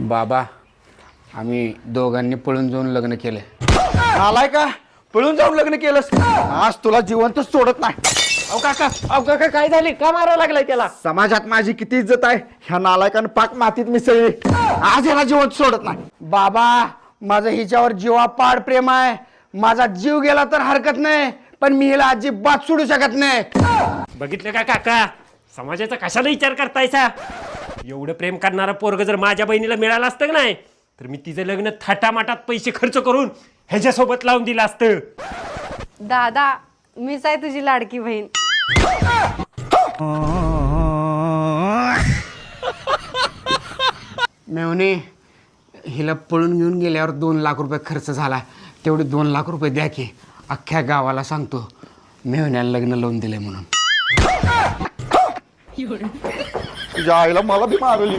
बाबा आम्ही दोघांनी पळून जाऊन लग्न केलं. आलाय का पळून जाऊन लग्न केलंस आज तुला जिवंतच सोडत नाही. अहो काका काय झाले का मारायला लागलाय त्याला? समाजात माझी किती इज्जत आहे ह्या नालायकानं पाक मातीत मिसळली. आज ह्याला जिवंत सोडत नाही. बाबा माझं हिच्यावर जीवापाड प्रेम आहे. माझा जीव गेला तर हरकत नाही पण मी हिला अजिबात सोडू शकत नाही. बघितलं का काका समाजाचा कशाला विचार करतायचा? एवढं प्रेम करणारा पोरग जर माझ्या बहिणीला मिळालं असतं का नाही तर मी तिचं लग्न थाटामाटात पैसे खर्च करून ह्याच्यासोबत लावून दिलं असतं. दादा मीच आहे तुझी लाडकी बहीण. मेवणे हिला पळून घेऊन गेल्यावर 2 लाख रुपये खर्च झाला. तेवढे 2 लाख रुपये द्या की अख्ख्या गावाला सांगतो मेवण्याला लग्न लावून दिले म्हणून. तुझ्या आईला मला बी मारली.